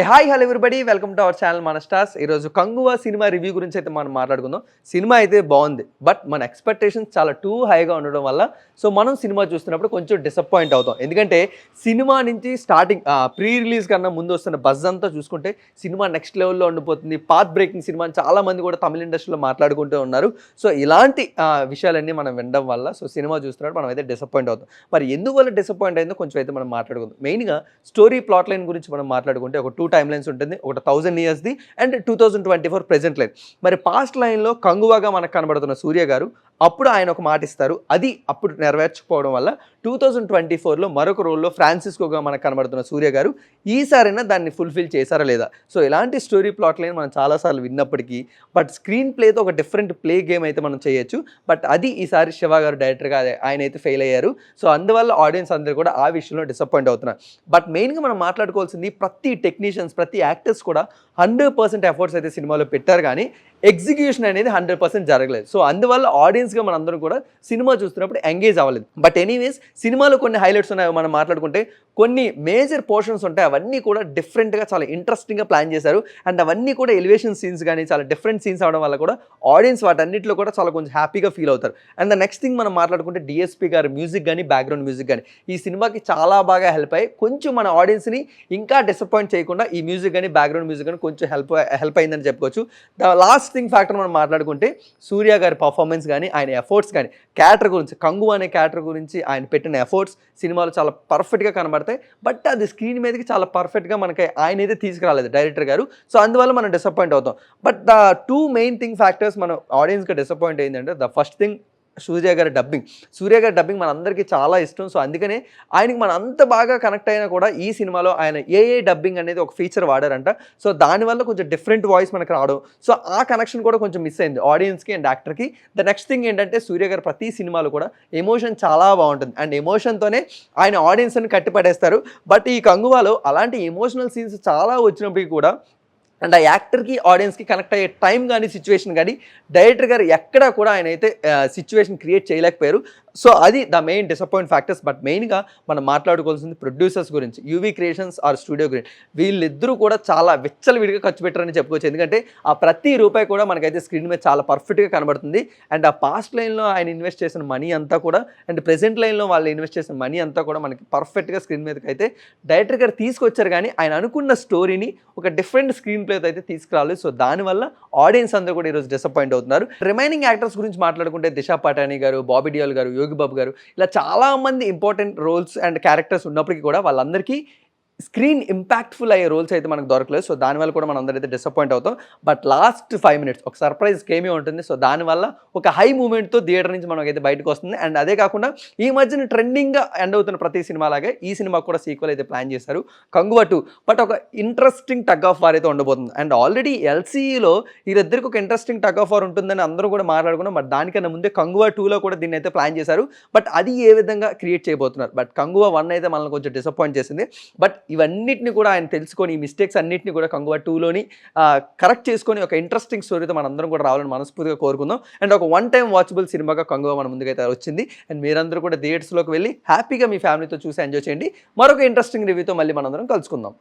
Hi hello everybody welcome to our channel మన stars. ఈరోజు Kanguva cinema review గురించి అయితే మనం మాట్లాడుకుందాం. సినిమా అయితే బాగుంది, బట్ మన ఎక్స్పెక్టేషన్స్ చాలా టూ హైగా ఉండడం వల్ల మనం సినిమా చూస్తున్నప్పుడు కొంచెం డిసప్పాయింట్ అవుతాం. ఎందుకంటే సినిమా నుంచి స్టార్టింగ్ ప్రీ రిలీజ్ కన్నా ముందు వస్తున్న బజ్ అంతా చూసుకుంటే సినిమా నెక్స్ట్ లెవెల్లో ఉండిపోతుంది. పాత్ బ్రేకింగ్ సినిమా అని చాలామంది కూడా తమిళ ఇండస్ట్రీలో మాట్లాడుకుంటూ ఉన్నారు. సో ఇలాంటి విషయాలన్నీ మనం వినడం వల్ల సినిమా చూస్తున్నప్పుడు మనం అయితే డిసప్పాయింట్ అవుతాం. మరి ఎందువల్ల డిసప్పాయింట్ అయిందో కొంచెం అయితే మనం మాట్లాడుకుందాం. మెయిన్గా స్టోరీ ప్లాట్ లైన్ గురించి మనం మాట్లాడుకుంటే ఒక 2 టైమ్ లైన్స్ ఉంటుంది. ఒకటి 1000 ఇయర్స్ది అండ్ 2024 ప్రెజెంట్ లైన్. మరి పాస్ట్ లైన్లో కంగువాగా మనకు కనబడుతున్న సూర్య గారు అప్పుడు ఆయన ఒక మాట ఇస్తారు, అది అప్పుడు నెరవేర్చుకోవడం వల్ల 2024లో మరొక రోల్లో ఫ్రాన్సిస్కోగా మనకు కనబడుతున్న సూర్య గారు ఈసారైనా దాన్ని ఫుల్ఫిల్ చేశారా లేదా. సో ఇలాంటి స్టోరీ ప్లాట్ లైన్ మనం చాలాసార్లు విన్నప్పటికీ బట్ స్క్రీన్ ప్లేతో ఒక డిఫరెంట్ ప్లే గేమ్ అయితే మనం చేయొచ్చు. బట్ అది ఈసారి శివ గారు డైరెక్టర్గా ఆయన అయితే ఫెయిల్ అయ్యారు. సో అందువల్ల ఆడియన్స్ అందరూ కూడా ఆ విషయంలో డిసప్పాయింట్ అవుతున్నారు. బట్ మెయిన్గా మనం మాట్లాడుకోవాల్సింది ప్రతి టెక్నీషియన్స్ ప్రతి యాక్టర్స్ కూడా 100% ఎఫర్ట్స్ అయితే సినిమాలో పెట్టారు, కానీ ఎగ్జిక్యూషన్ అనేది 100% జరగలేదు. సో అందువల్ల ఆడియన్స్గా మనందరం కూడా సినిమా చూస్తున్నప్పుడు ఎంగేజ్ అవ్వలేదు. బట్ ఎనీవేస్ సినిమాలో కొన్ని హైలైట్స్ ఉన్నాయి. మనం మాట్లాడుకుంటే కొన్ని మేజర్ పోర్షన్స్ ఉంటాయి, అవన్నీ కూడా డిఫరెంట్గా చాలా ఇంట్రెస్టింగ్గా ప్లాన్ చేశారు. అండ్ అవన్నీ కూడా ఎలివేషన్ సీన్స్ కానీ చాలా డిఫరెంట్ సీన్స్ అవడం వల్ల కూడా ఆడియన్స్ వాటన్నిటిలో కూడా చాలా కొంచెం హ్యాపీగా ఫీల్ అవుతారు. అండ్ ద నెక్స్ట్ థింగ్ మనం మాట్లాడుకుంటే డిఎస్పీ గారి మ్యూజిక్ కానీ బ్యాక్గ్రౌండ్ మ్యూజిక్ కానీ ఈ సినిమాకి చాలా బాగా హెల్ప్ అయ్యి కొంచెం మన ఆడియన్స్ని ఇంకా డిసప్పాయింట్ చేయకుండా ఈ మ్యూజిక్ కానీ బ్యాక్గ్రౌండ్ మ్యూజిక్ కానీ కొంచెం హెల్ప్ అయిందని చెప్పుకోవచ్చు. ద లాస్ట్ థింగ్ ఫ్యాక్టర్ మనం మాట్లాడుకుంటే సూర్య గారి పర్ఫార్మెన్స్ కానీ ఆయన ఎఫర్ట్స్ కానీ క్యారెక్టర్ గురించి కంగు అనే క్యారెక్టర్ గురించి ఆయన పెట్టిన ఎఫర్ట్స్ సినిమాలో చాలా పర్ఫెక్ట్గా కనబడతాయి. బట్ అది స్క్రీన్ మీదకి చాలా పర్ఫెక్ట్గా మనకి ఆయన అయితే తీసుకురాలేదు డైరెక్టర్ గారు. సో అందువల్ల మనం డిసప్పాయింట్ అవుతాం. But the 2 main thing factors మనం ఆడియన్స్గా డిసప్పాయింట్ అయిందంటే ద ఫస్ట్ థింగ్ సూర్య గారి డబ్బింగ్ మనందరికీ చాలా ఇష్టం. సో అందుకనే ఆయనకి మనం అంత బాగా కనెక్ట్ అయినా కూడా ఈ సినిమాలో ఆయన ఏఏ డబ్బింగ్ అనేది ఒక ఫీచర్ వాడారంట. సో దానివల్ల కొంచెం డిఫరెంట్ వాయిస్ మనకు రావడం, సో ఆ కనెక్షన్ కూడా కొంచెం మిస్ అయింది ఆడియన్స్కి అండ్ యాక్టర్కి. ద నెక్స్ట్ థింగ్ ఏంటంటే సూర్య గారు ప్రతి సినిమాలో కూడా ఎమోషన్ చాలా బాగుంటుంది అండ్ ఎమోషన్తోనే ఆయన ఆడియన్స్ని కట్టిపడేస్తారు. బట్ ఈ కంగువాలో అలాంటి ఎమోషనల్ సీన్స్ చాలా వచ్చినప్పటికీ కూడా అండ్ ఆ యాక్టర్కి ఆడియన్స్కి కనెక్ట్ అయ్యే టైం కానీ సిచ్యువేషన్ కానీ డైరెక్టర్ గారు ఎక్కడా కూడా ఆయన అయితే సిచ్యువేషన్ క్రియేట్ చేయలేకపోయారు. సో అది the main disappoint factors. But మెయిన్గా మనం మాట్లాడుకోవాల్సింది ప్రొడ్యూసర్స్ గురించి, యూవీ క్రియేషన్స్ ఆర్ స్టూడియో గురించి. వీళ్ళిద్దరూ కూడా చాలా విచ్చలవిడిగా ఖర్చు పెట్టారని చెప్పుకోవచ్చు. ఎందుకంటే ఆ ప్రతి రూపాయి కూడా మనకైతే స్క్రీన్ మీద చాలా పర్ఫెక్ట్గా కనబడుతుంది. అండ్ ఆ పాస్ట్ లైన్లో ఆయన ఇన్వెస్ట్ చేసిన మనీ అంతా కూడా అండ్ ప్రెజెంట్ లైన్లో వాళ్ళు ఇన్వెస్ట్ చేసిన మనీ అంతా కూడా మనకి పర్ఫెక్ట్గా స్క్రీన్ మీదకి అయితే డైరెక్టర్ గారు తీసుకొచ్చారు, కానీ ఆయన అనుకున్న స్టోరీని ఒక డిఫరెంట్ స్క్రీన్ ప్లేతో అయితే తీసుకురాలేదు. సో దానివల్ల ఆడియన్స్ అందరూ కూడా ఈరోజు డిసప్పాయింట్ అవుతున్నారు. రిమైనింగ్ యాక్టర్స్ గురించి మాట్లాడుకుంటే దిశా పటాని గారు, బాబీ డియోల్ గారు, యోగి బాబు గారు, ఇలా చాలామంది ఇంపార్టెంట్ రోల్స్ అండ్ క్యారెక్టర్స్ ఉన్నప్పటికీ కూడా వాళ్ళందరికీ స్క్రీన్ ఇంపాక్ట్ఫుల్ అయ్యే రోల్స్ అయితే మనకు దొరకలేదు. సో దానివల్ల కూడా మనం అందరైతే డిసప్పాయింట్ అవుతాం. బట్ లాస్ట్ 5 minutes ఒక సర్ప్రైజ్ కేమీ ఉంటుంది. సో దానివల్ల ఒక హై మూమెంట్తో థియేటర్ నుంచి మనకైతే బయటకు వస్తుంది. అండ్ అదే కాకుండా ఈ మధ్యన ట్రెండింగ్గా ఎండ్ అవుతున్న ప్రతి సినిమా లాగే ఈ సినిమా కూడా సీక్వెల్ అయితే ప్లాన్ చేశారు, కంగువా 2. బట్ ఒక ఇంట్రెస్టింగ్ టగ్ ఆఫ్ వార్ అయితే ఉండబోతుంది. అండ్ ఆల్రెడీ ఎల్సీఈలో వీరిద్దరికి ఒక ఇంట్రెస్టింగ్ టగ్ ఆఫ్ వార్ ఉంటుందని అందరూ కూడా మాట్లాడుకున్నాం. బట్ దానికన్నా ముందే కంగువా 2లో కూడా దీన్ని అయితే ప్లాన్ చేశారు. బట్ అది ఏ విధంగా క్రియేట్ చేయబోతున్నారు. బట్ కంగువా 1 అయితే మనల్ని కొంచెం డిసప్పాయింట్ చేసింది. బట్ ఇవన్నిటిని కూడా ఆయన తెలుసుకొని ఈ మిస్టేక్స్ అన్నింటినీ కూడా కంగువా 2లోని కరెక్ట్ చేసుకొని ఒక ఇంట్రెస్టింగ్ స్టోరీతో మనందరం కూడా రావాలని మనస్ఫూర్తిగా కోరుకుందాం. అండ్ ఒక 1 టైం వాచబుల్ సినిమాగా కంగువా మన ముందుకైతే వచ్చింది. అండ్ మీరందరూ కూడా థియేటర్స్లోకి వెళ్ళి హ్యాపీగా మీ ఫ్యామిలీతో చూసి ఎంజాయ్ చేయండి. మరొక ఇంట్రెస్టింగ్ రివ్యూతో మళ్ళీ మనందరం కలుసుకుందాం.